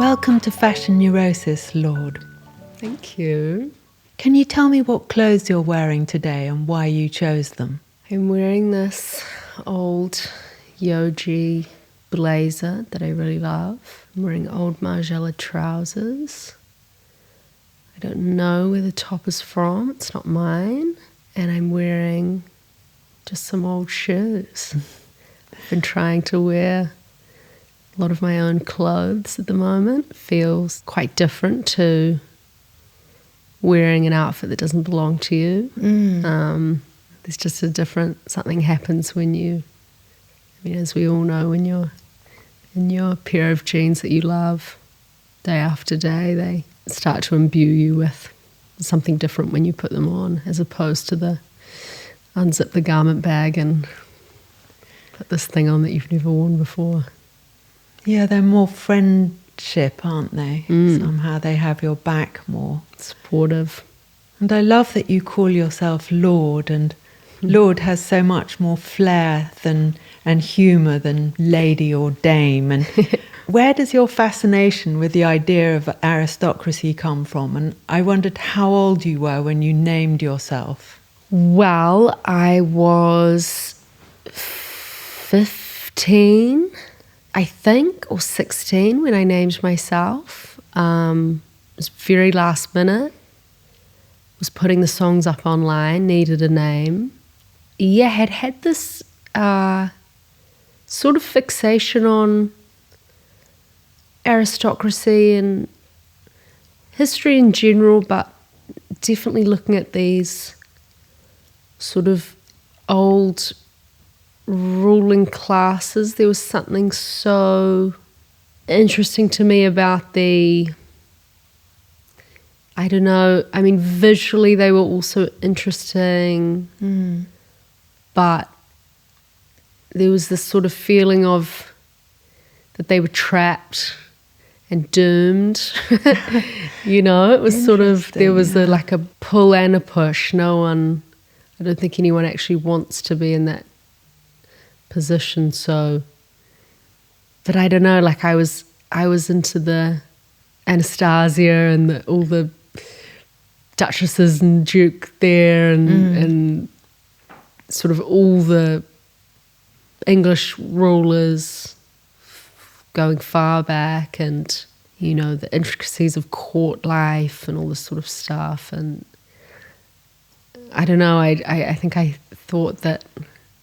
Welcome to Fashion Neurosis, Lorde. Thank you. Can you tell me what clothes you're wearing today and why you chose them? I'm wearing this old yogi blazer that I really love. I'm wearing old Margiela trousers. I don't know where the top is from. It's not mine. And I'm wearing just some old shoes. I've been trying to wear a lot of my own clothes at the moment. It feels quite different to wearing an outfit that doesn't belong to you. There's just something happens when you, as we all know, when you're in your pair of jeans that you love, day after day, they start to imbue you with something different when you put them on, as opposed to the unzip the garment bag and put this thing on that you've never worn before. Yeah, they're more friendship, aren't they? Somehow they have your back more. Supportive. And I love that you call yourself Lorde, and Lorde has so much more flair and humour than lady or dame. And where does your fascination with the idea of aristocracy come from? And I wondered how old you were when you named yourself. Well, I was 15, I think, or 16 when I named myself. It was very last minute. Was putting the songs up online, needed a name. Yeah, had this sort of fixation on aristocracy and history in general, but definitely looking at these sort of old ruling classes. There was something so interesting to me about visually they were also interesting, but there was this sort of feeling of that they were trapped and doomed. It was sort of, there was like a pull and a push. I don't think anyone actually wants to be in that position. So, but I don't know, like I was into the Anastasia and all the duchesses and duke there and sort of all the English rulers going far back, and the intricacies of court life and all this sort of stuff. And I don't know, I think I thought that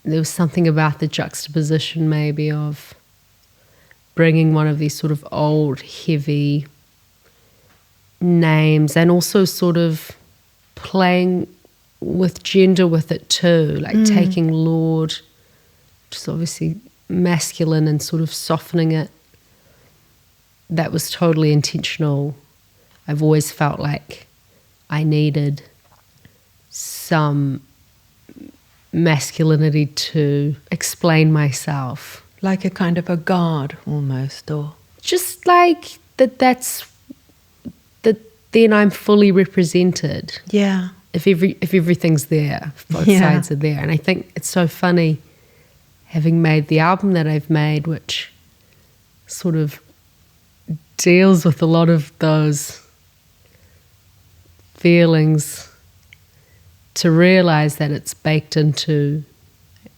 there was something about the juxtaposition maybe of bringing one of these sort of old heavy names and also sort of playing with gender with it too, like taking Lorde, which is obviously masculine, and sort of softening it. That was totally intentional. I've always felt like I needed some masculinity to explain myself. Like a kind of a guard almost, or just like that's that then I'm fully represented. Yeah. If everything's there, if both sides are there. And I think it's so funny having made the album that I've made, which sort of deals with a lot of those feelings, to realize that it's baked into,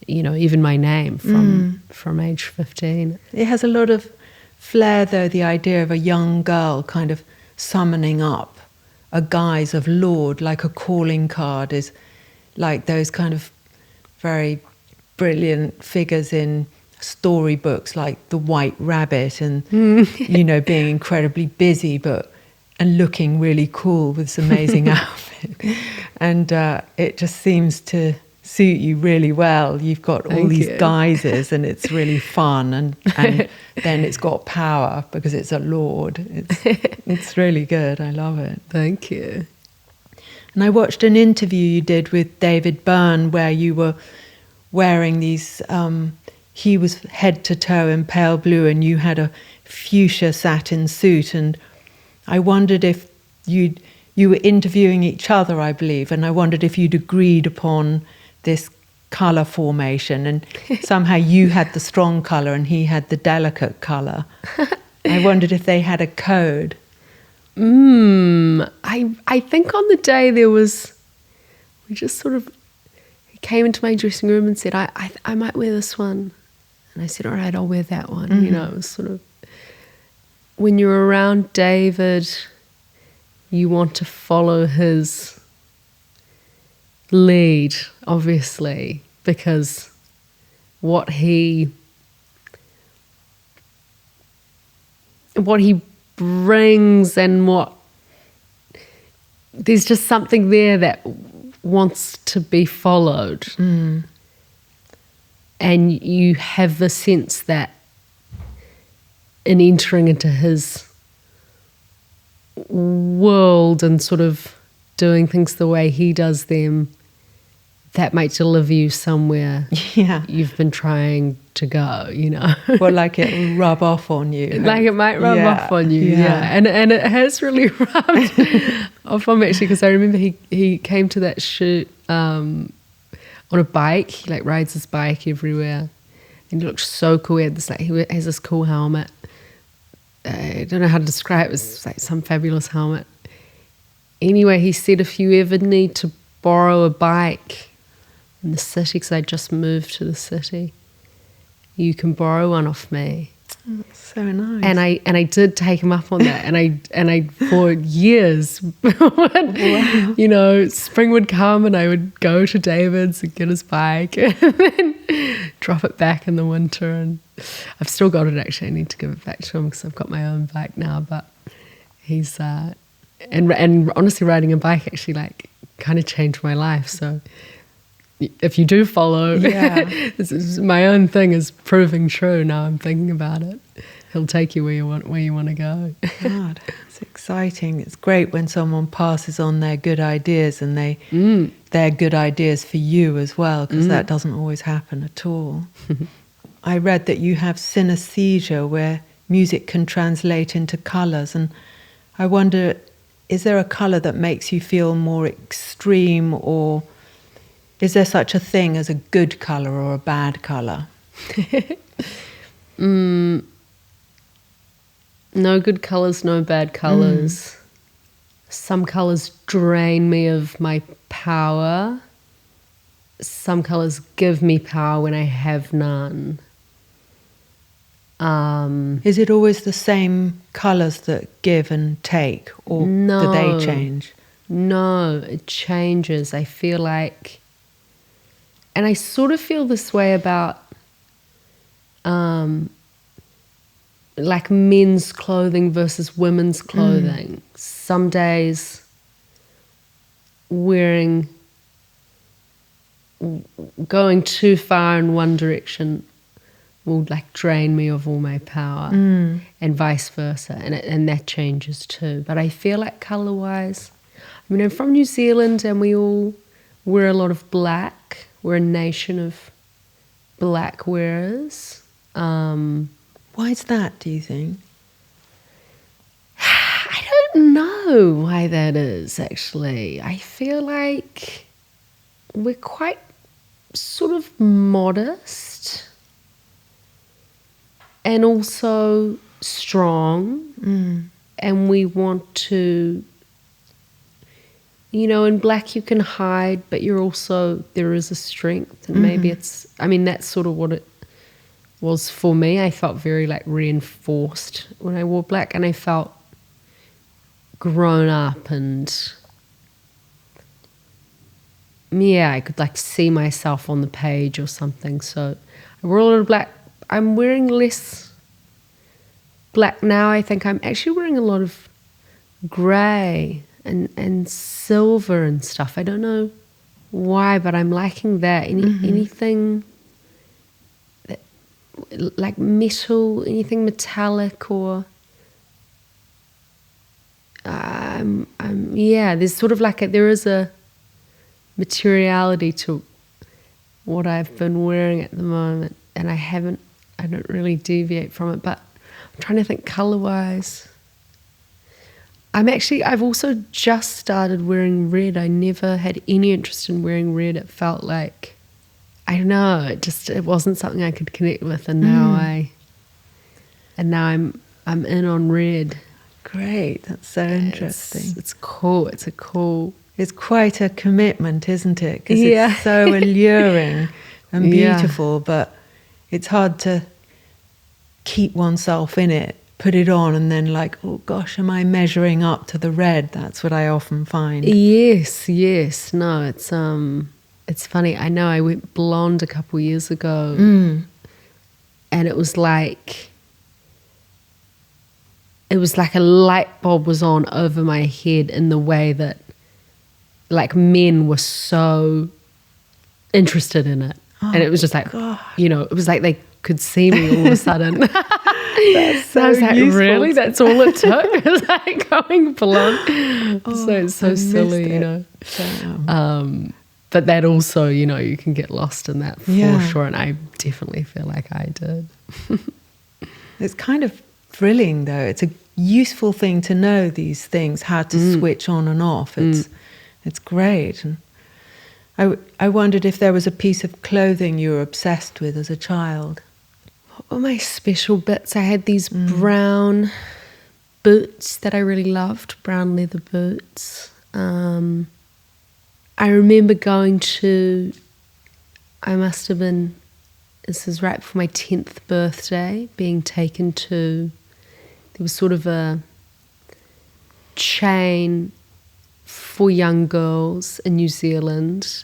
even my name from age 15. It has a lot of flair, though, the idea of a young girl kind of summoning up a guise of Lorde, like a calling card, is like those kind of very brilliant figures in storybooks like the White Rabbit, and being incredibly busy and looking really cool with this amazing outfit. And it just seems to suit you really well. You've got all these guises, and it's really fun, and then it's got power because it's a Lorde. It's really good. I love it. Thank you. And I watched an interview you did with David Byrne where you were wearing these, he was head to toe in pale blue and you had a fuchsia satin suit, and I wondered if you were interviewing each other, I believe, and I wondered if you'd agreed upon this colour formation, and somehow you had the strong colour and he had the delicate colour. I wondered if they had a code. I think on the day we just sort of, he came into my dressing room and said, I might wear this one. And I said, all right, I'll wear that one. Mm-hmm. You know, it was sort of, when you're around David, you want to follow his lead, obviously, because what he brings and there's just something there that wants to be followed. And you have the sense that in entering into his world and sort of doing things the way he does them, that might deliver you somewhere you've been trying to go, you know. Well, like it rub off on you. Like it might rub off on you, And it has really rubbed off on me, actually, because I remember he came to that shoot on a bike. He like rides his bike everywhere, and he looks so cool. He has this cool helmet. I don't know how to describe it. It was like some fabulous helmet. Anyway, he said, if you ever need to borrow a bike in the city, because I just moved to the city, you can borrow one off me. Oh, that's so nice. And I did take him up on that, and I for years, Wow. you know, spring would come and I would go to David's and get his bike and then drop it back in the winter. And I've still got it, actually. I need to give it back to him because I've got my own bike now. But he's and honestly, riding a bike actually like kind of changed my life. So if you do follow, this is, my own thing is proving true. Now I'm thinking about it. He'll take you where you want to go. God, it's exciting. It's great when someone passes on their good ideas and they're good ideas for you as well, because that doesn't always happen at all. I read that you have synesthesia, where music can translate into colours, and I wonder, is there a colour that makes you feel more extreme, or is there such a thing as a good colour or a bad colour? No good colours, no bad colours. Some colours drain me of my power. Some colours give me power when I have none. Is it always the same colours that give and take, or do they change? No, it changes. I feel like, and I sort of feel this way about like men's clothing versus women's clothing. Some days going too far in one direction will like drain me of all my power, and vice versa, and that changes too. But I feel like colour wise, I mean, I'm from New Zealand and we all wear a lot of black. We're a nation of black wearers. Why is that, do you think? I don't know why that is, actually. I feel like we're quite sort of modest and also strong, and we want to, you know, in black you can hide, but there is a strength, and maybe that's sort of what it was for me. I felt very like reinforced when I wore black, and I felt grown up, and I could like see myself on the page or something. So I wore a lot of black. I'm wearing less black now. I think I'm actually wearing a lot of grey and silver and stuff. I don't know why, but I'm liking that. Anything that, like metal, anything metallic, or there's sort of like there is a materiality to what I've been wearing at the moment, and I don't really deviate from it. But I'm trying to think colour-wise. I've also just started wearing red. I never had any interest in wearing red. It felt like, I don't know, it wasn't something I could connect with, and now I'm I'm in on red. Great, that's so interesting. It's cool. It's quite a commitment, isn't it? Because Yeah. it's so alluring and Yeah. beautiful, but it's hard to keep oneself in it, put it on, and then like, oh gosh, am I measuring up to the red? That's what I often find. Yes. No, it's funny. I know I went blonde a couple years ago, and it was like a light bulb was on over my head in the way that like men were so interested in it. And it was just like, it was like they could see me all of a sudden. That's so I was like, useful. really? That's all it took? It was like going blonde. So it's so I silly, missed it. But that also, you can get lost in that for sure. And I definitely feel like I did. It's kind of thrilling, though. It's a useful thing to know these things, how to switch on and off. It's great. And I wondered if there was a piece of clothing you were obsessed with as a child. What were my special bits? I had these brown boots that I really loved, brown leather boots. I remember this is right before my 10th birthday, being taken to, there was sort of a chain for young girls in New Zealand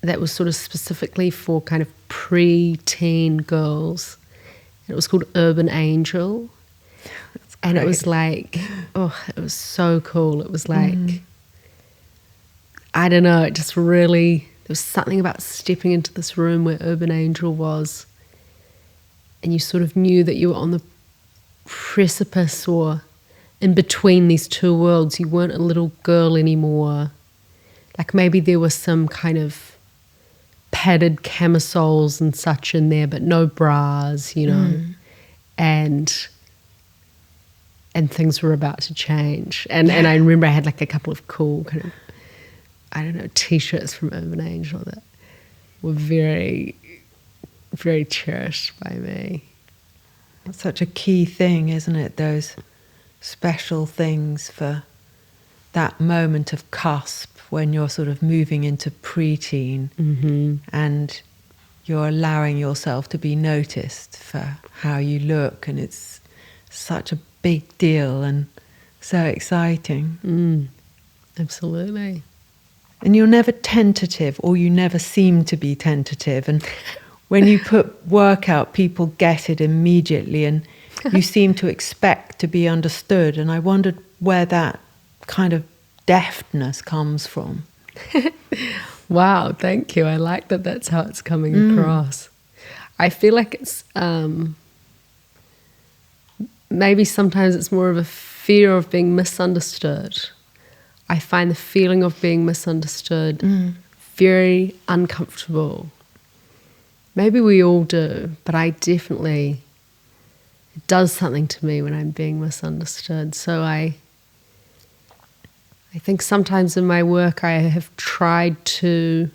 that was sort of specifically for kind of pre-teen girls. And it was called Urban Angel. And it was like, it was so cool. It was like, I don't know, it just really, there was something about stepping into this room where Urban Angel was, and you sort of knew that you were on the precipice or in between these two worlds. You weren't a little girl anymore. Like maybe there was some kind of padded camisoles and such in there, but no bras, and things were about to change. And I remember I had like a couple of cool kind of, I don't know, T-shirts from Urban Angel that were very, very cherished by me. It's such a key thing, isn't it? Those special things for that moment of cusp when you're sort of moving into preteen and you're allowing yourself to be noticed for how you look, and it's such a big deal and so exciting. Absolutely. And you're never tentative, or you never seem to be tentative. And when you put work out, people get it immediately, and you seem to expect to be understood. And I wondered where that kind of deftness comes from. Wow, thank you. I like that that's how it's coming across. I feel like it's maybe sometimes it's more of a fear of being misunderstood. I find the feeling of being misunderstood very uncomfortable. Maybe we all do, but I definitely, it does something to me when I'm being misunderstood. So I think sometimes in my work I have tried to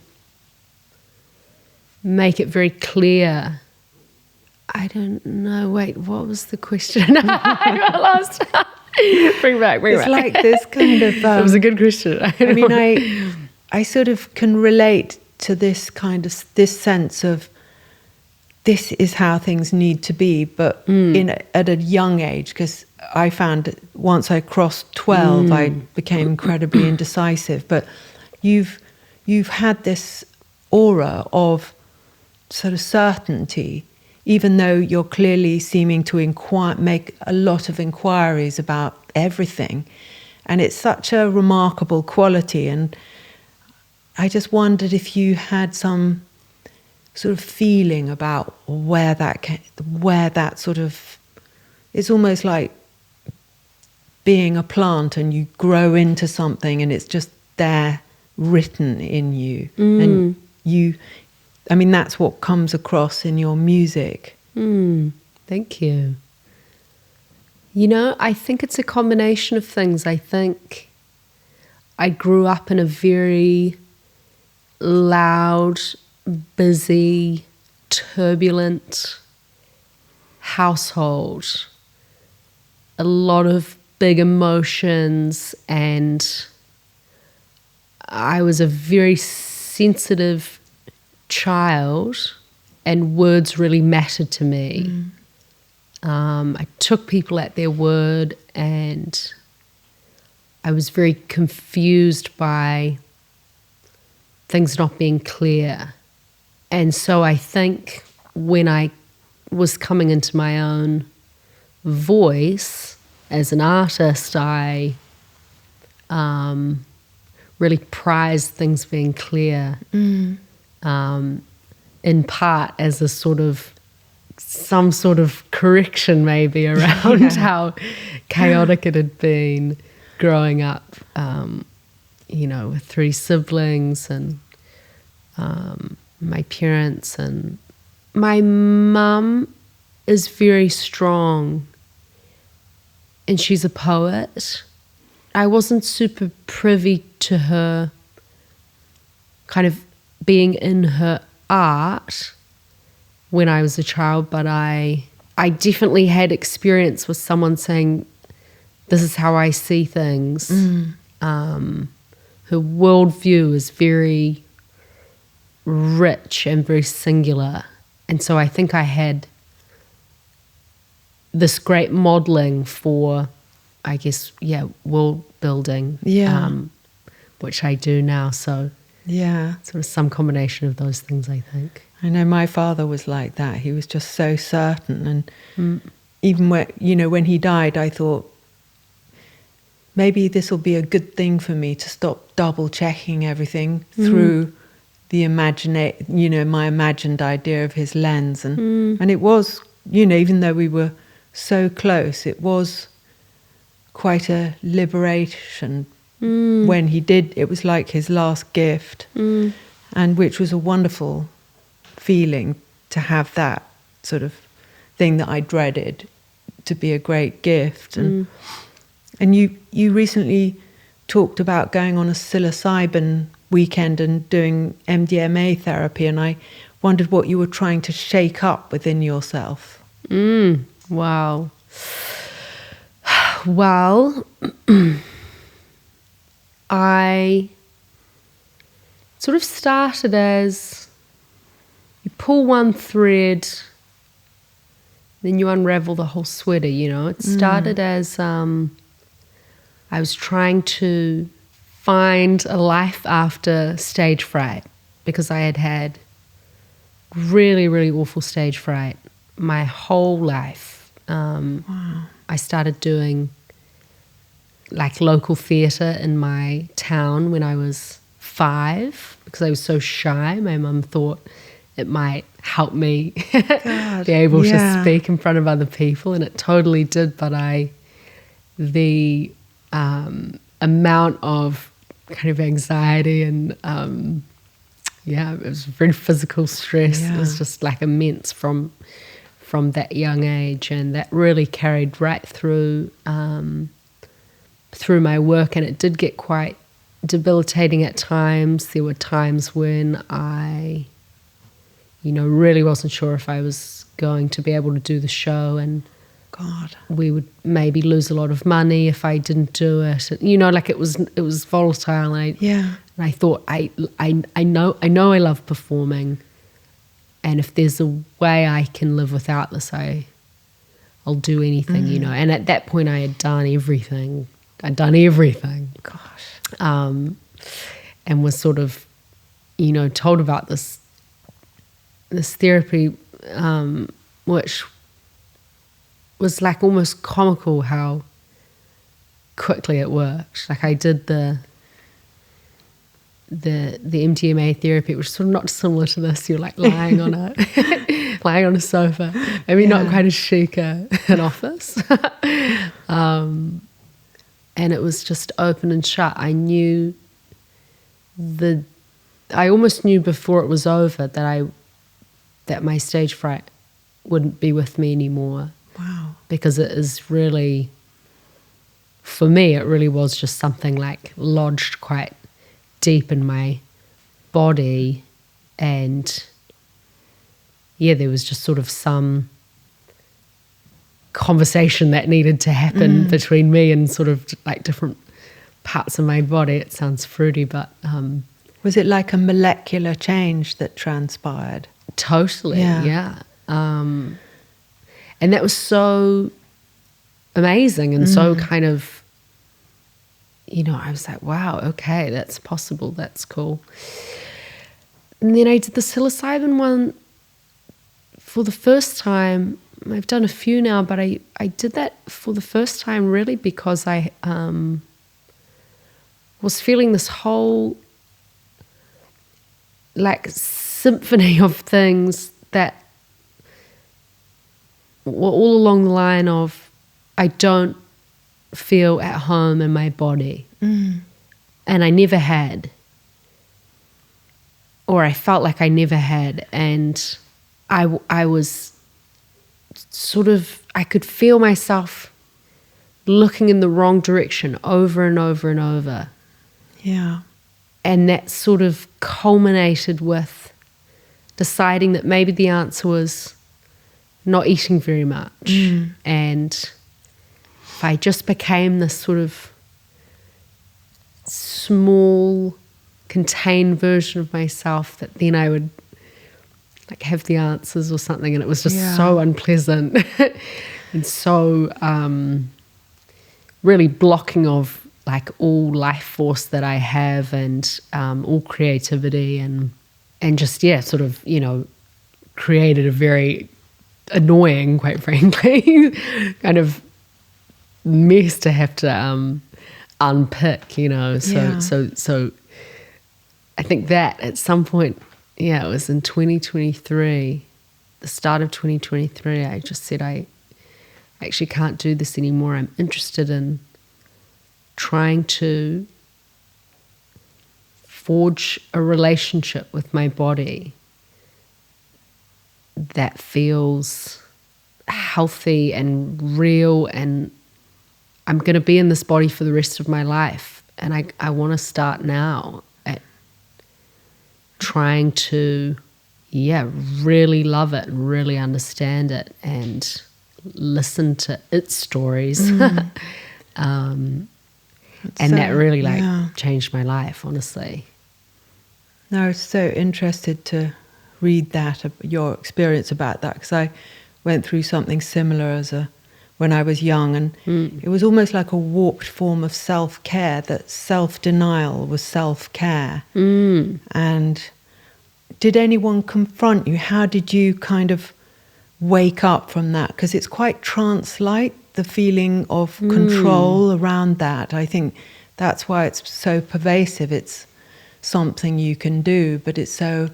make it very clear. I don't know, wait, what was the question? I got lost. Bring back. It's like this kind of... it was a good question. I sort of can relate to this kind of, this sense of this is how things need to be, but at a young age, because I found once I crossed 12, I became incredibly indecisive. But you've had this aura of sort of certainty, even though you're clearly seeming to make a lot of inquiries about everything. And it's such a remarkable quality. And I just wondered if you had some sort of feeling about where that sort of, it's almost like being a plant and you grow into something and it's just there written in you. And that's what comes across in your music. Thank you. I think it's a combination of things. I think I grew up in a very loud, busy, turbulent household a lot of big emotions, and I was a very sensitive child, and words really mattered to me. I took people at their word, and I was very confused by things not being clear. And so I think when I was coming into my own voice as an artist, I really prized things being clear, in part as a some sort of correction maybe around how chaotic it had been growing up, with 3 siblings and my parents. And my mum is very strong, and she's a poet. I wasn't super privy to her kind of being in her art when I was a child, but I definitely had experience with someone saying, this is how I see things. Her worldview is very rich and very singular. And so I think I had this great modeling for, I guess, world building, which I do now. So sort of some combination of those things, I think. I know my father was like that. He was just so certain. And even when he died, I thought, maybe this will be a good thing for me to stop double checking everything through the my imagined idea of his lens. And it was, even though we were so close, it was quite a liberation when he did. It was like his last gift, and which was a wonderful feeling to have that sort of thing that I dreaded to be a great gift. And you recently talked about going on a psilocybin weekend and doing MDMA therapy, and I wondered what you were trying to shake up within yourself. Wow. Well, I sort of started as you pull one thread, then you unravel the whole sweater, It started as I was trying to find a life after stage fright, because I had had really, really awful stage fright my whole life. I started doing like local theatre in my town when I was 5, because I was so shy. My mum thought it might help me be able to speak in front of other people, and it totally did. But the amount of kind of anxiety and it was very physical stress. It was just like immense from that young age, and that really carried right through my work. And it did get quite debilitating at times. There were times when I really wasn't sure if I was going to be able to do the show, and we would maybe lose a lot of money if I didn't do it. Like it was volatile. And I thought, I know I love performing, and if there's a way I can live without this, I'll do anything, And at that point, I had done everything. And was sort of, told about this therapy, which was like almost comical how quickly it worked. Like I did the MDMA therapy, which is sort of not similar to this. You're like lying on a sofa, maybe not quite as chic an office. And it was just open and shut. I almost knew before it was over that my stage fright wouldn't be with me anymore. Wow. Because it is really, for me, it really was just something like lodged quite deep in my body. And there was just sort of some conversation that needed to happen between me and sort of like different parts of my body. It sounds fruity, but was it like a molecular change that transpired? Totally, yeah. And that was so amazing and so kind of, you know, I was like, wow, okay, that's possible, that's cool. And then I did the psilocybin one for the first time. I've done a few now, but I did that for the first time really because I was feeling this whole like symphony of things that were all along the line of I don't feel at home in my body. And I never had. Or I felt like I never had. And I was sort of, I could feel myself looking in the wrong direction over and over and over. Yeah. And that sort of culminated with deciding that maybe the answer was not eating very much. And if I just became this sort of small, contained version of myself, that then I would like have the answers or something. And it was just so unpleasant and so really blocking of like all life force that I have and all creativity and just, sort of, you know, created a very annoying, quite frankly, kind of mess to have to unpick, you know. So I think that at some point, it was in 2023, the start of 2023, I just said, I actually can't do this anymore. I'm interested in trying to forge a relationship with my body that feels healthy and real, and I'm going to be in this body for the rest of my life. And I want to start now at trying to, really love it and really understand it and listen to its stories. And that really changed my life, honestly. No, I was so interested to read that, your experience about that, because I went through something similar when I was young, and it was almost like a warped form of self-care, that self-denial was self-care. And did anyone confront you? How did you kind of wake up from that? Because it's quite trance-like, the feeling of control around that. I think that's why it's so pervasive. It's something you can do, but it's so,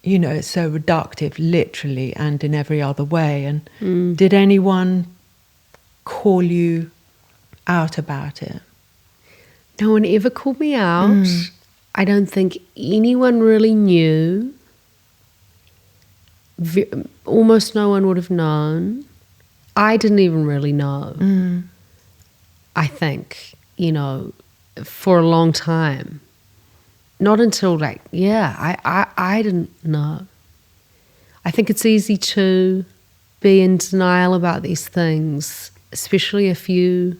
you know, it's so reductive, literally, and in every other way. And did anyone call you out about it? No one ever called me out. I don't think anyone really knew. Almost no one would have known. I didn't even really know. I think, you know, for a long time. Not until like, I didn't know. I think it's easy to be in denial about these things, especially if you,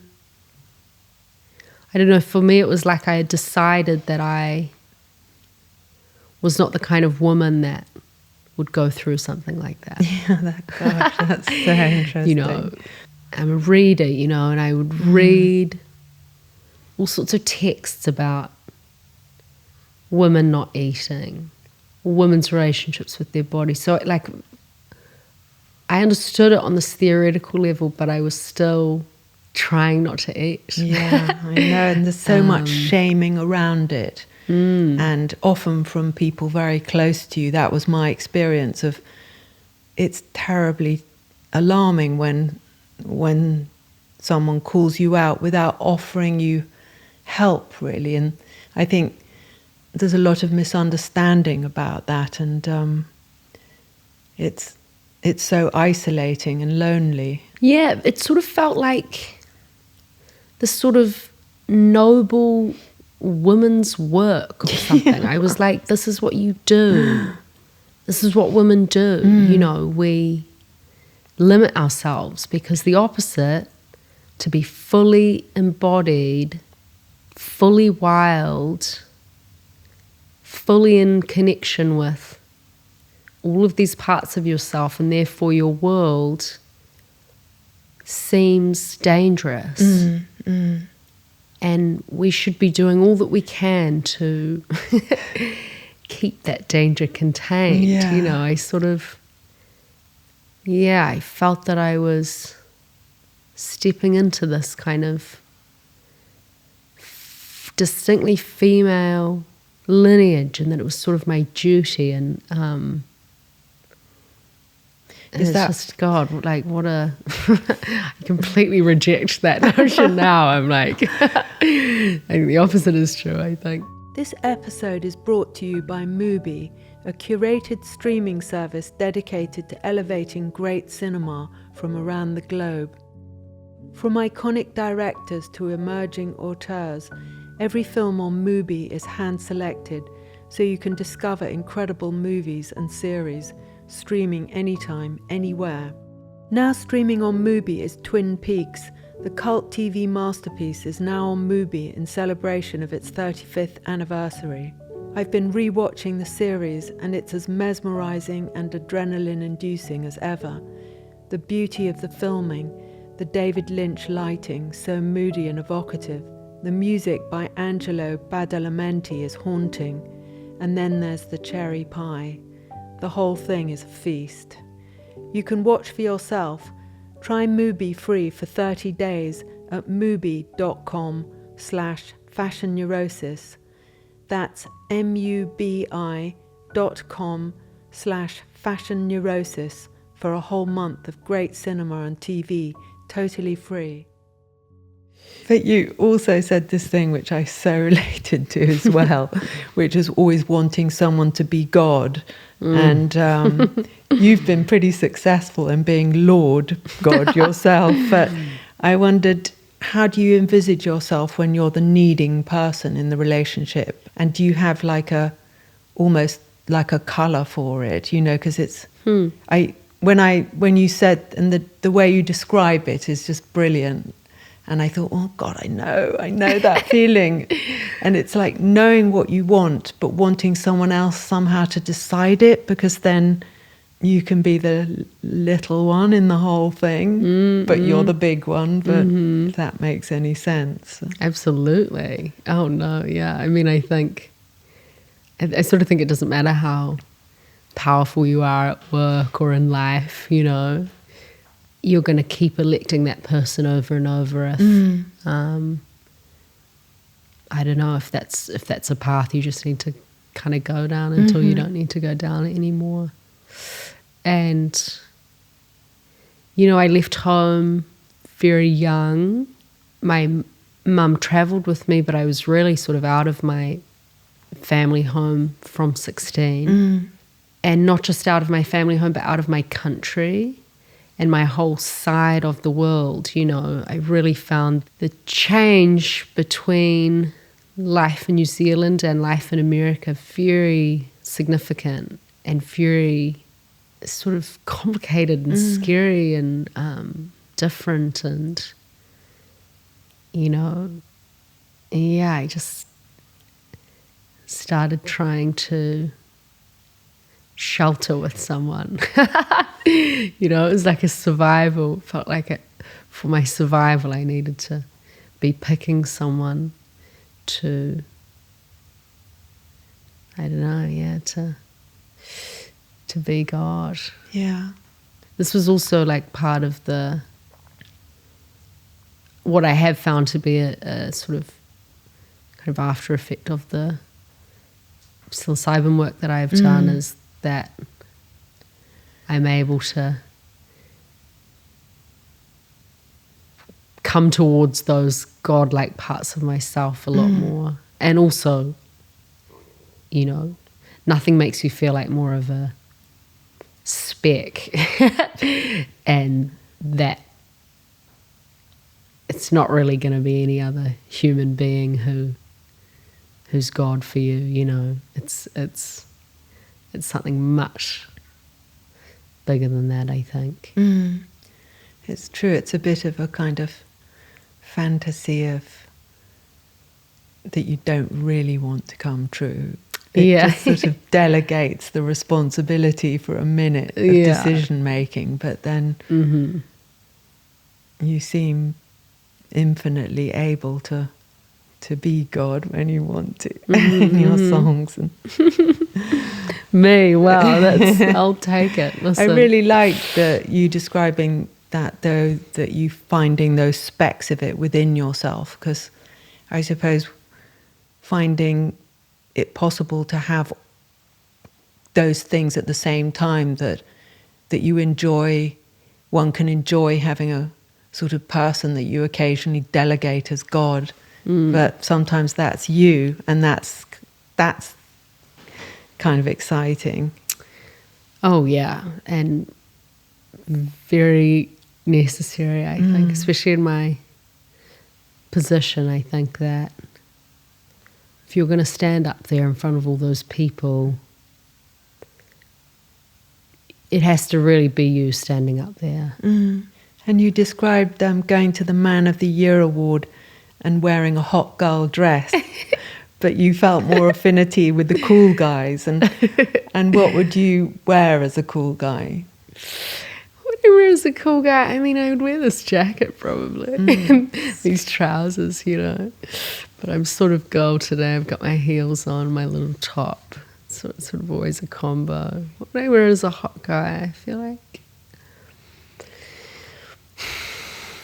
I don't know, for me it was like I had decided that I was not the kind of woman that would go through something like that. Gosh, that's so interesting. You know, I'm a reader, you know, and I would read all sorts of texts about women not eating, women's relationships with their body. So like, I understood it on this theoretical level, but I was still trying not to eat. Yeah, I know, and there's so much shaming around it. And often from people very close to you. That was my experience of, it's terribly alarming when someone calls you out without offering you help, really. And I think there's a lot of misunderstanding about that, and it's so isolating and lonely. Yeah, it sort of felt like this sort of noble women's work or something. I was like, this is what you do. This is what women do. You know, we limit ourselves, because the opposite, to be fully embodied, fully wild, fully in connection with all of these parts of yourself and therefore your world, seems dangerous. And we should be doing all that we can to keep that danger contained. Yeah. You know, I sort of, I felt that I was stepping into this kind of distinctly female lineage, and that it was sort of my duty. And it's just, God, like, what a... I completely reject that notion now. I'm like, I think the opposite is true, I think. This episode is brought to you by Mubi, a curated streaming service dedicated to elevating great cinema from around the globe. From iconic directors to emerging auteurs, every film on Mubi is hand-selected, so you can discover incredible movies and series, streaming anytime, anywhere. Now streaming on Mubi is Twin Peaks. The cult TV masterpiece is now on Mubi in celebration of its 35th anniversary. I've been re-watching the series, and it's as mesmerising and adrenaline-inducing as ever. The beauty of the filming, the David Lynch lighting, so moody and evocative. The music by Angelo Badalamenti is haunting. And then there's the cherry pie. The whole thing is a feast. You can watch for yourself. Try Mubi free for 30 days at mubi.com/fashionneurosis. That's mubi.com/fashionneurosis for a whole month of great cinema and TV, totally free. But you also said this thing which I so related to as well, which is always wanting someone to be God. And you've been pretty successful in being Lorde, God yourself. But I wondered, how do you envisage yourself when you're the needing person in the relationship? And do you have almost like a colour for it? You know, because it's when you said, and the way you describe it is just brilliant. And I thought, oh God, I know that feeling. And it's like knowing what you want, but wanting someone else somehow to decide it, because then you can be the little one in the whole thing, but you're the big one, but if that makes any sense. Absolutely. Oh no, yeah. I mean, I sort of think it doesn't matter how powerful you are at work or in life, you know, you're going to keep electing that person over and over if I don't know if that's a path you just need to kind of go down until you don't need to go down it anymore. And you know, I left home very young. My mum travelled with me, but I was really sort of out of my family home from 16. And not just out of my family home, but out of my country and my whole side of the world. You know, I really found the change between life in New Zealand and life in America very significant and very sort of complicated and scary and different. And, you know, yeah, I just started trying to shelter with someone. You know, it was like a survival. It felt like for my survival I needed to be picking someone to, I don't know, yeah, to be God. Yeah. This was also like part of what I have found to be a sort of kind of after effect of the psilocybin work that I've done, is that I'm able to come towards those godlike parts of myself a lot more. And also, you know, nothing makes you feel like more of a speck and that it's not really going to be any other human being who's God for you, you know. It's something much bigger than that, I think. it's true. It's a bit of a kind of fantasy of that you don't really want to come true. It just sort of delegates the responsibility for a minute of decision making, but then you seem infinitely able to be God when you want to in your songs. And me, wow, I'll take it. Listen. I really like that you describing that, though, that you finding those specks of it within yourself, because I suppose finding it possible to have those things at the same time, that you enjoy, one can enjoy having a sort of person that you occasionally delegate as God, but sometimes that's you, and that's kind of exciting. Oh yeah, and very necessary, I think, especially in my position. I think that if you're going to stand up there in front of all those people, it has to really be you standing up there. And you described going to the Man of the Year award and wearing a hot girl dress, but you felt more affinity with the cool guys. And what would you wear as a cool guy? What do I wear as a cool guy? I mean, I would wear this jacket probably, and these trousers, you know. But I'm sort of girl today. I've got my heels on, my little top. So it's sort of always a combo. What would I wear as a hot guy? I feel like,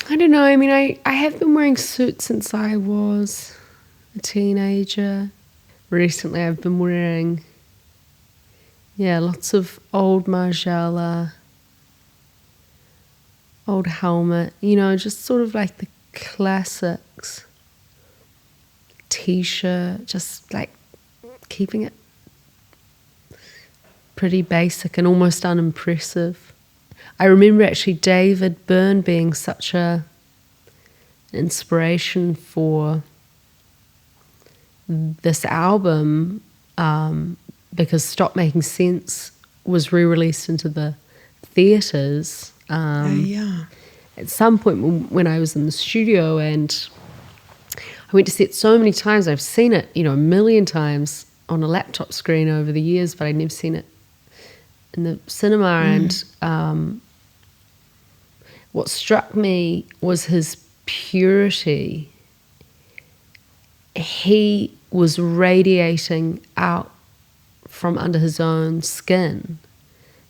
I don't know. I mean, I have been wearing suits since I was a teenager. Recently, I've been wearing, lots of old Margiela, old helmet, you know, just sort of like the classics. T-shirt, just like keeping it pretty basic and almost unimpressive. I remember actually David Byrne being such an inspiration for this album, because Stop Making Sense was re-released into the theatres at some point when I was in the studio, and I went to see it so many times. I've seen it, you know, a million times on a laptop screen over the years, but I'd never seen it in the cinema. And what struck me was his purity. He was radiating out from under his own skin.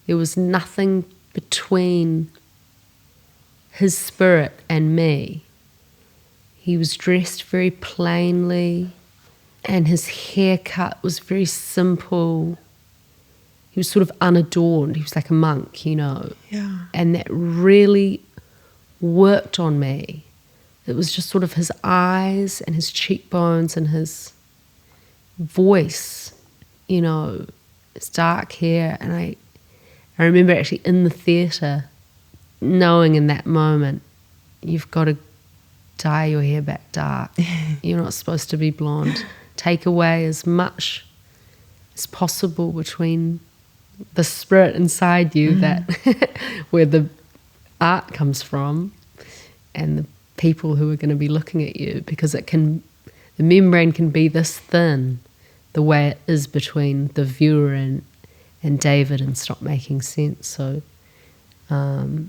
There was nothing between his spirit and me. He was dressed very plainly, and his haircut was very simple. He was sort of unadorned. He was like a monk, you know. Yeah. And that really worked on me. It was just sort of his eyes and his cheekbones and his voice, you know, his dark hair. And I remember actually in the theatre knowing in that moment, you've got to dye your hair back dark. You're not supposed to be blonde. Take away as much as possible between the spirit inside you, that where the art comes from, and the people who are going to be looking at you, because the membrane can be this thin, the way it is between the viewer and David and Stop Making Sense. So I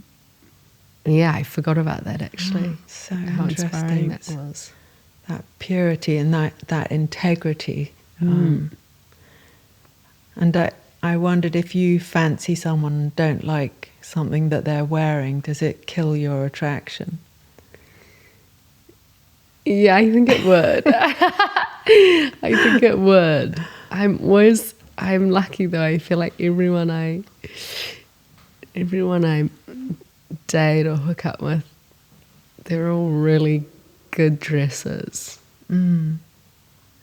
forgot about that actually. So how inspiring that was. That purity and that integrity. And I wondered if you fancy someone and don't like something that they're wearing, does it kill your attraction? Yeah, I think it would. I think it would. I'm lucky though. I feel like everyone I date or hook up with, they're all really good dressers. I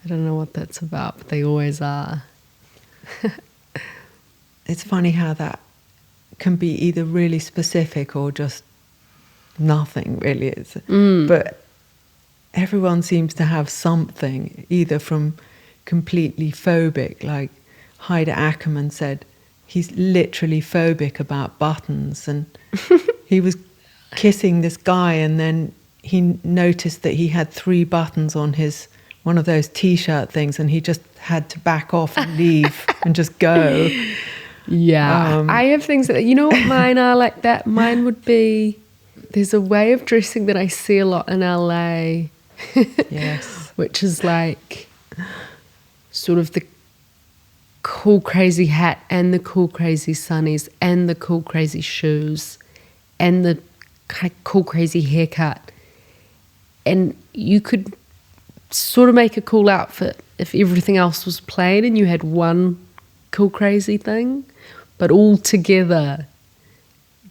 don't know what that's about, but they always are. It's funny how that can be either really specific or just nothing really is. But everyone seems to have something, either from completely phobic, like Hyder Ackerman said, he's literally phobic about buttons, and he was kissing this guy, and then he noticed that he had 3 buttons on his one of those t-shirt things, and he just had to back off and leave and just go. Yeah, I have things that, you know what mine are like that? Mine would be, there's a way of dressing that I see a lot in LA. Yes. Which is like sort of the cool crazy hat and the cool crazy sunnies and the cool crazy shoes and the kind of cool crazy haircut. And you could sort of make a cool outfit if everything else was plain and you had one cool crazy thing, but all together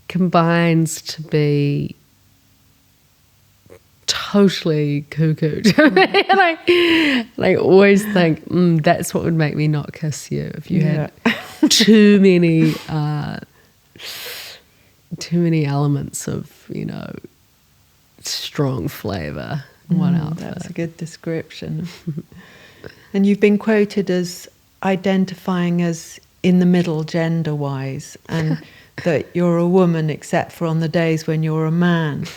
combines to be totally cuckoo to me. And I always think that's what would make me not kiss you, if you had too many elements of, you know, strong flavor in one outfit. That's a good description. And you've been quoted as identifying as in the middle gender-wise, and that you're a woman except for on the days when you're a man.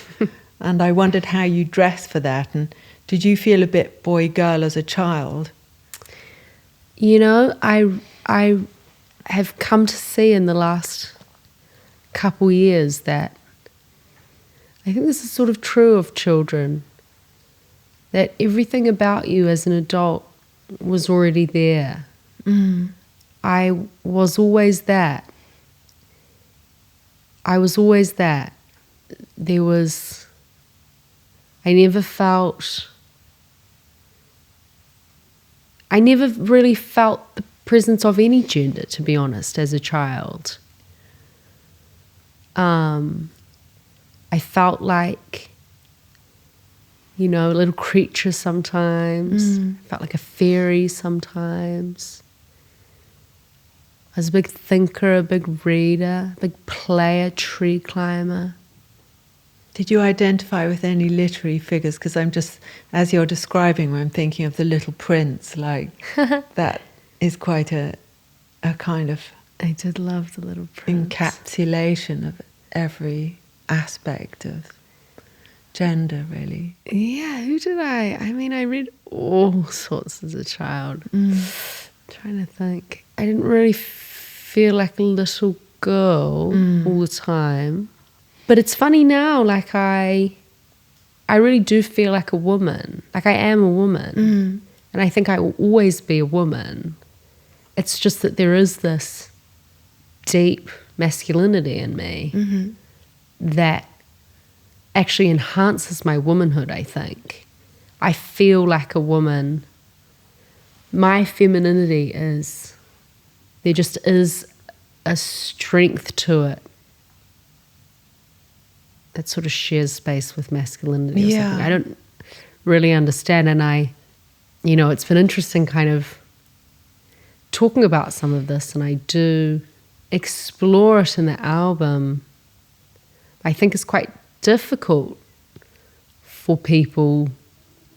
And I wondered how you dress for that, and did you feel a bit boy-girl as a child? You know, I have come to see in the last couple years that I think this is sort of true of children, that everything about you as an adult was already there. I was always that. I never really felt the presence of any gender, to be honest, as a child. I felt like, you know, a little creature sometimes. I felt like a fairy sometimes. I was a big thinker, a big reader, a big player, tree climber. Did you identify with any literary figures? Because I'm just, as you're describing, I'm thinking of The Little Prince. Like, that is quite a kind of... I did love The Little Prince. Encapsulation of every aspect of gender, really. Yeah, who did I mean, I read all sorts as a child. Trying to think. I didn't really feel like a little girl all the time. But it's funny now, like I really do feel like a woman. Like I am a woman. And I think I will always be a woman. It's just that there is this deep masculinity in me that actually enhances my womanhood, I think. I feel like a woman. My femininity is, there just is a strength to it that sort of shares space with masculinity or something. I don't really understand. And you know, it's been interesting kind of talking about some of this, and I do explore it in the album. I think it's quite difficult for people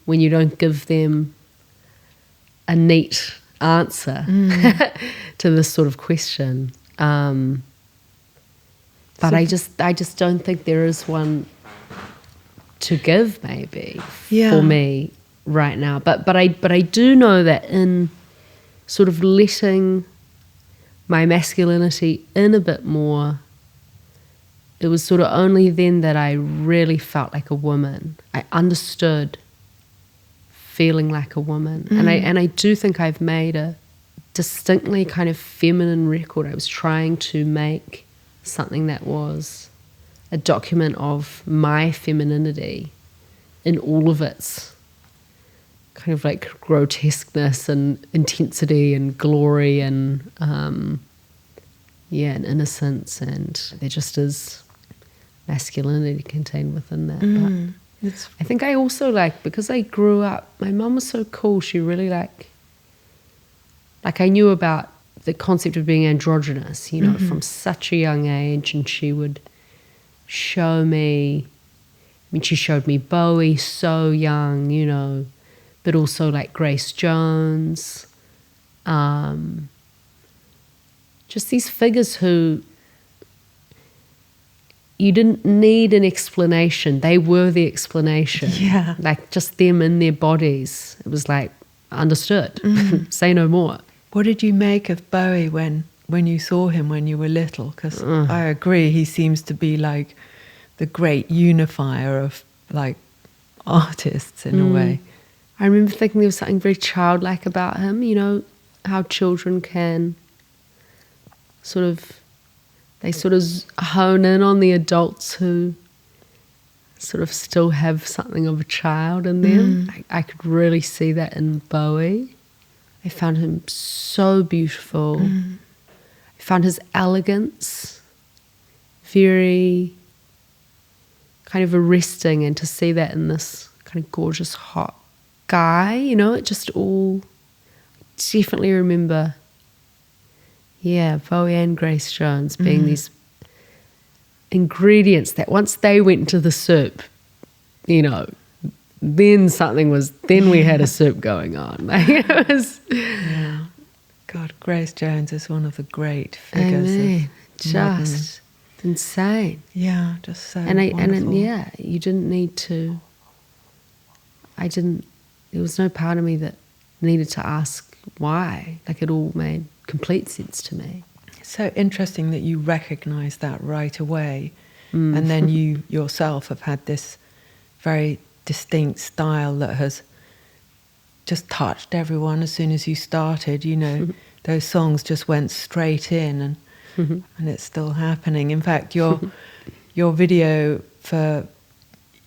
when you don't give them a neat answer to this sort of question. But I just don't think there is one to give, maybe, for me right now. But I do know that in sort of letting my masculinity in a bit more, it was sort of only then that I really felt like a woman. I understood feeling like a woman. And I do think I've made a distinctly kind of feminine record. I was trying to make something that was a document of my femininity in all of its kind of like grotesqueness and intensity and glory and and innocence, and there just is masculinity contained within that. But I think I also because I grew up, my mum was so cool. She really like I knew about the concept of being androgynous, you know, from such a young age, and she would show me, she showed me Bowie so young, you know, but also like Grace Jones, just these figures who, you didn't need an explanation. They were the explanation. Yeah. Like just them in their bodies. It was like, understood. Say no more. What did you make of Bowie when you saw him when you were little? Because I agree, he seems to be like the great unifier of like artists in a way. I remember thinking there was something very childlike about him, you know, how children can sort of hone in on the adults who sort of still have something of a child in them. I could really see that in Bowie. I found him so beautiful. I found his elegance very kind of arresting, and to see that in this kind of gorgeous, hot guy, you know, it just all, I definitely remember, Bowie and Grace Jones being these ingredients that once they went into the soup, you know, then we had a soup going on. Like it was, God, Grace Jones is one of the great figures. Just insane. Yeah, just so and wonderful. you didn't need to. There was no part of me that needed to ask why. Like it all made complete sense to me. It's so interesting that you recognize that right away, and then you yourself have had this very distinct style that has just touched everyone as soon as you started. You know, those songs just went straight in, and it's still happening. In fact, your video for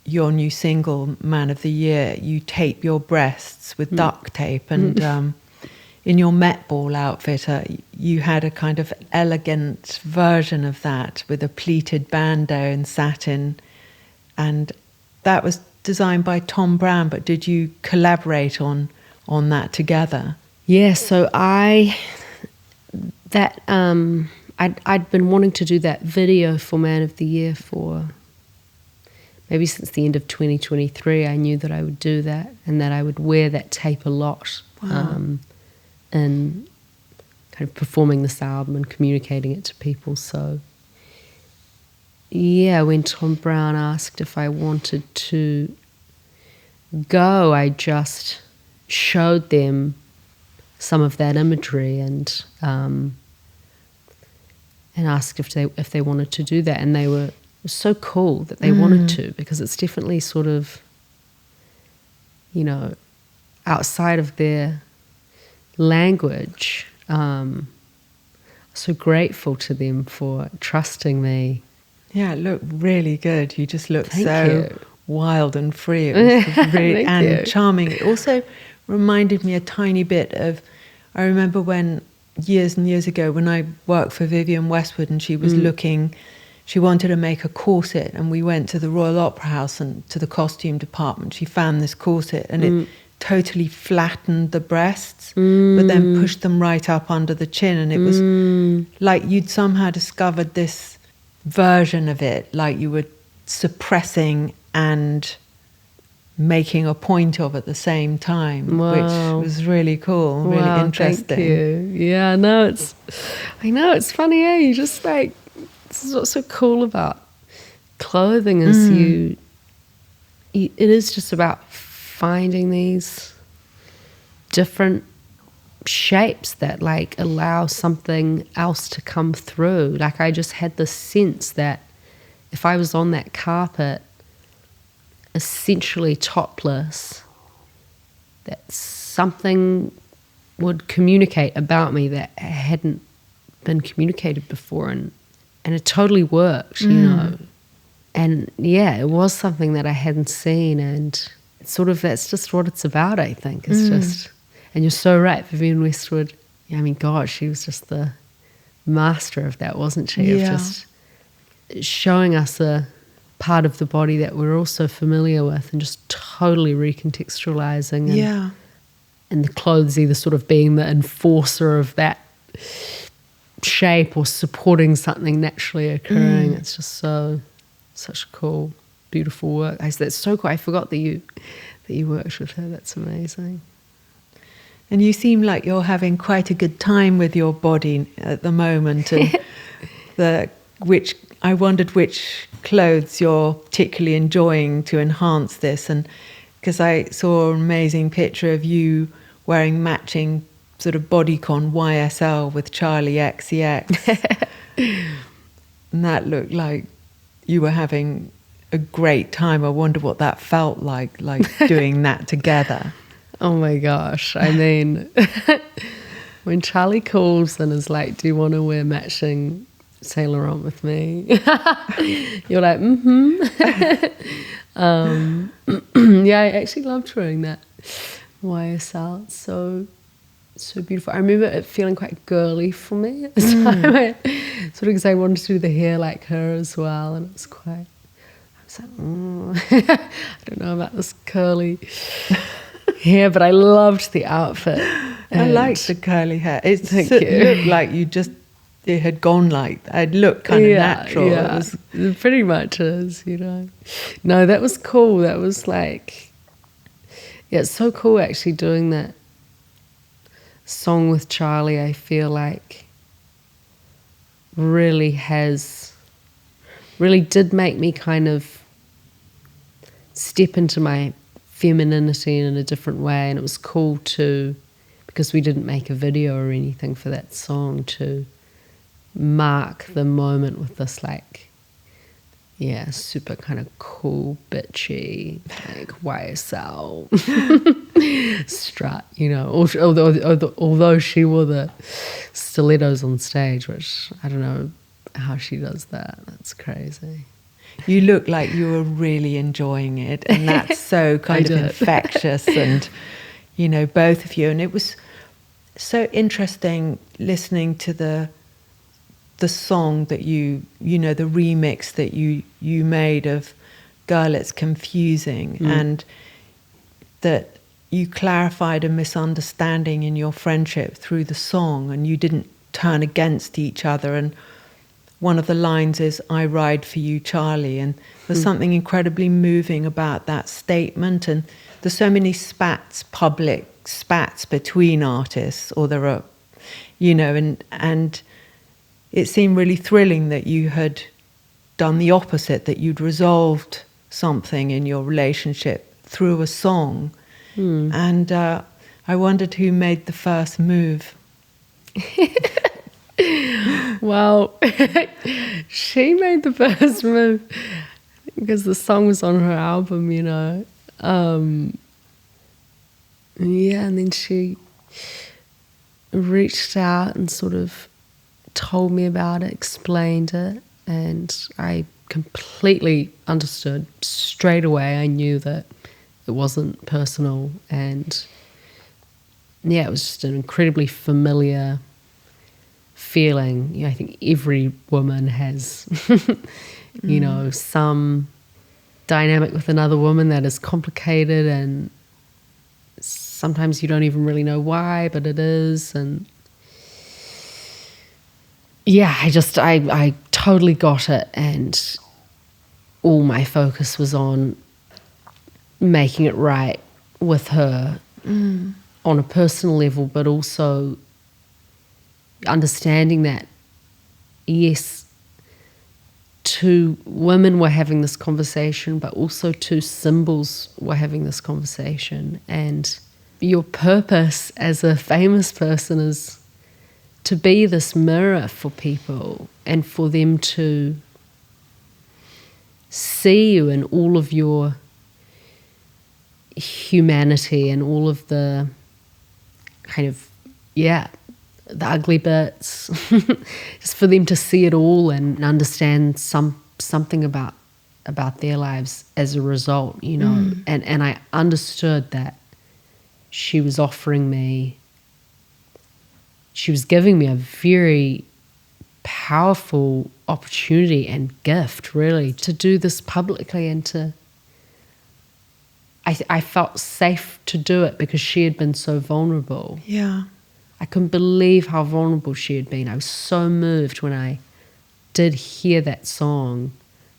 your new single, Man of the Year, you tape your breasts with duct tape, and in your Met Ball outfit, you had a kind of elegant version of that with a pleated bandeau and satin, and that was designed by Tom Brown. But did you collaborate on that together? Yeah, so I'd been wanting to do that video for Man of the Year for maybe since the end of 2023. I knew that I would do that and that I would wear that tape a lot. Wow. And kind of performing this album and communicating it to people. So when Tom Brown asked if I wanted to go, I just showed them some of that imagery and asked if they wanted to do that, and they were so cool that they wanted to, because it's definitely sort of, you know, outside of their language. So grateful to them for trusting me. Yeah, it looked really good. You just looked Thank so you. wild and free. It was really Thank you. charming. It also reminded me a tiny bit of, I remember when years and years ago when I worked for Vivienne Westwood, and she was she wanted to make a corset, and we went to the Royal Opera House and to the costume department. She found this corset, and it totally flattened the breasts, but then pushed them right up under the chin, and it was like you'd somehow discovered this version of it, like you were suppressing and making a point of at the same time. Wow. Which was really cool, really interesting. Thank you. Yeah, I know it's funny, you just like, this is what's so cool about clothing is it is just about finding these different shapes that like allow something else to come through. Like I just had this sense that if I was on that carpet essentially topless, that something would communicate about me that hadn't been communicated before, and it totally worked, you know. And it was something that I hadn't seen, and it's sort of, that's just what it's about, I think. It's just, and you're so right, Vivienne Westwood, I mean, God, she was just the master of that, wasn't she? Yeah. Of just showing us a part of the body that we're all so familiar with, and just totally recontextualizing. And the clothes either sort of being the enforcer of that shape or supporting something naturally occurring. It's just such cool, beautiful work. That's so cool. I forgot that you worked with her. That's amazing. And you seem like you're having quite a good time with your body at the moment, and the I wondered which clothes you're particularly enjoying to enhance this, and because I saw an amazing picture of you wearing matching sort of bodycon YSL with Charli XCX, and that looked like you were having a great time. I wonder what that felt like doing that together. Oh my gosh! I mean, when Charli calls and is like, "Do you want to wear matching Saint Laurent with me?" You're like, yeah, I actually loved wearing that YSL. It's so beautiful. I remember it feeling quite girly for me at the time, sort of because I wanted to do the hair like her as well, and it was quite. I was like, I don't know about this curly hair, but I loved the outfit. I liked the curly hair. It looked like it had gone like that. It looked kind of natural. Yeah, it pretty much is, No, that was cool. That was like, yeah, it's so cool actually doing that song with Charli. I feel like really did make me kind of step into my femininity in a different way, and it was cool too, because we didn't make a video or anything for that song, to mark the moment with this super kind of cool, bitchy, YSL strut, although she wore the stilettos on stage, which I don't know how she does that. That's crazy. You look like you were really enjoying it, and that's so kind of infectious, and both of you. And it was so interesting listening to the song that the remix that you made of Girl, It's Confusing, and that you clarified a misunderstanding in your friendship through the song, and you didn't turn against each other. And one of the lines is, "I ride for you, Charli," and there's something incredibly moving about that statement. And there's so many public spats between artists, or there are, and it seemed really thrilling that you had done the opposite, that you'd resolved something in your relationship through a song. And I wondered who made the first move. Well, she made the first move because the song was on her album, and then she reached out and sort of told me about it, explained it, and I completely understood straight away. I knew that it wasn't personal, and it was just an incredibly familiar feeling. I think every woman has, some dynamic with another woman that is complicated, and sometimes you don't even really know why, but it is. And I totally got it, and all my focus was on making it right with her on a personal level, but also understanding that, yes, two women were having this conversation, but also two symbols were having this conversation. And your purpose as a famous person is to be this mirror for people, and for them to see you in all of your humanity and all of the kind of, the ugly bits, just for them to see it all and understand something about their lives as a result, and I understood that she was giving me a very powerful opportunity and gift, really, to do this publicly, and I felt safe to do it because she had been so vulnerable. Yeah. I couldn't believe how vulnerable she had been. I was so moved when I did hear that song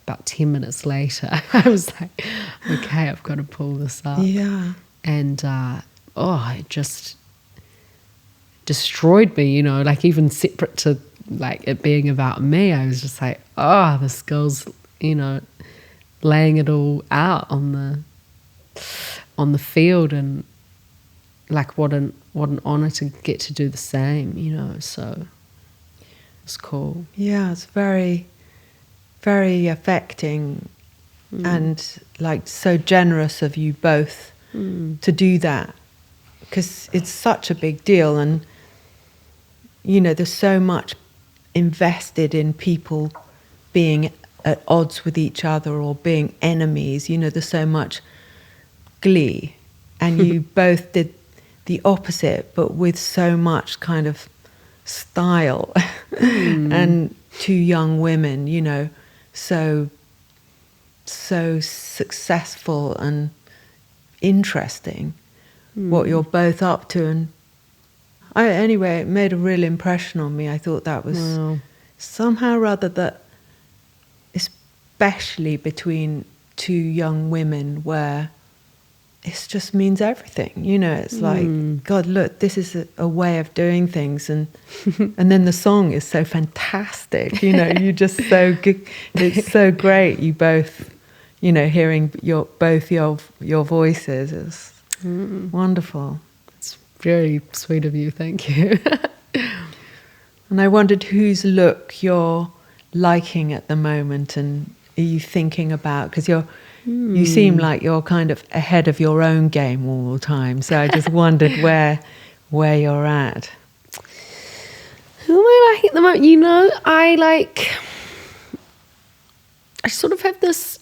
about 10 minutes later. I was like, okay, I've got to pull this up. Yeah. And, it just destroyed me, even separate to like it being about me, I was just like, oh, this girl's, laying it all out on the field, and like what an honor to get to do the same, so it's cool. Yeah, it's very, very affecting and like so generous of you both to do that, because it's such a big deal, and there's so much invested in people being at odds with each other or being enemies. There's so much glee, and you both did the opposite, but with so much kind of style and two young women, so successful and interesting what you're both up to. And anyway, it made a real impression on me. I thought that was somehow or other that, especially between two young women, where it just means everything. It's like, God, look, this is a way of doing things, and then the song is so fantastic. You just so good. It's so great. You both, hearing your voices is wonderful. It's very sweet of you. Thank you. And I wondered whose look you're liking at the moment, and are you thinking about, because you seem like you're kind of ahead of your own game all the time. So I just wondered where you're at. Who am I liking at the moment? I sort of have this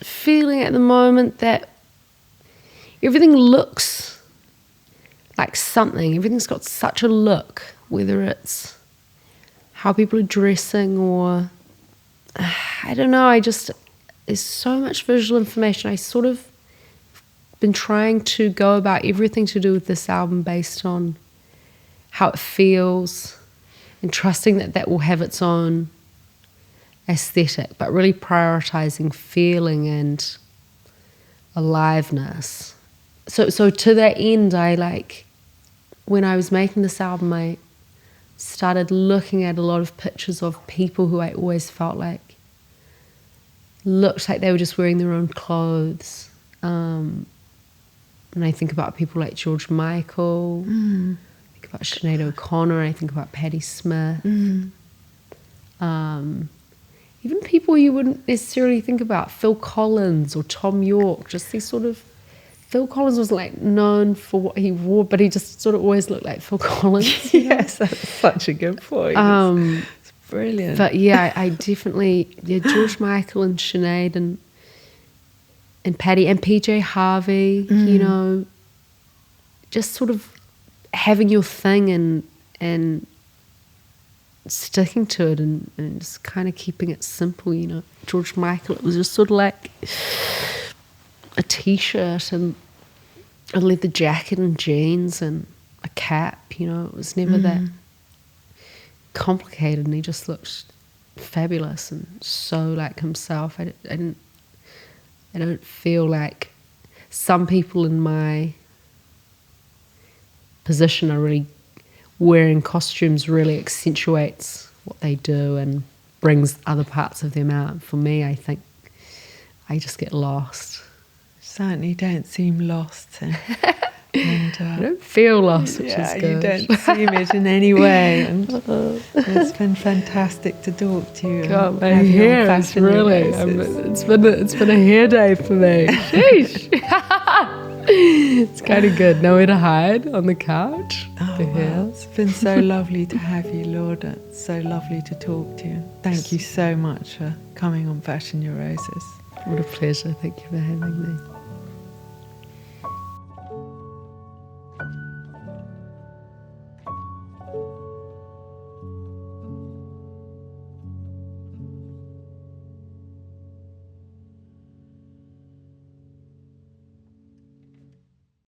feeling at the moment that everything looks like something. Everything's got such a look, whether it's how people are dressing or, I don't know, there's so much visual information. I sort of been trying to go about everything to do with this album based on how it feels, and trusting that will have its own aesthetic, but really prioritizing feeling and aliveness. So to that end, when I was making this album, I started looking at a lot of pictures of people who I always felt like looked like they were just wearing their own clothes. And I think about people like George Michael, I think about Sinead O'Connor, I think about Patti Smith. Even people you wouldn't necessarily think about, Phil Collins or Tom York, just these sort of... Phil Collins was known for what he wore, but he just sort of always looked like Phil Collins. Yes, that's such a good point. It's brilliant. But yeah, I definitely, George Michael and Sinead and Patty and PJ Harvey, just sort of having your thing and sticking to it and just kind of keeping it simple, George Michael, it was just sort of like a t-shirt and a leather jacket and jeans and a cap, it was never that complicated, and he just looked fabulous and so like himself. I don't feel like some people in my position are really wearing costumes really accentuates what they do and brings other parts of them out. For me, I think I just get lost. Certainly don't seem lost. And, I don't feel lost, which is good. You don't seem it in any way. And it's been fantastic to talk to you. God, my hair is really... it's been a hair day for me. Sheesh. It's kind of good. Nowhere to hide on the couch. Oh, wow. It's been so lovely to have you, Lorde. It's so lovely to talk to you. Thank you so much for coming on Fashion Neurosis. What a pleasure. Thank you for having me.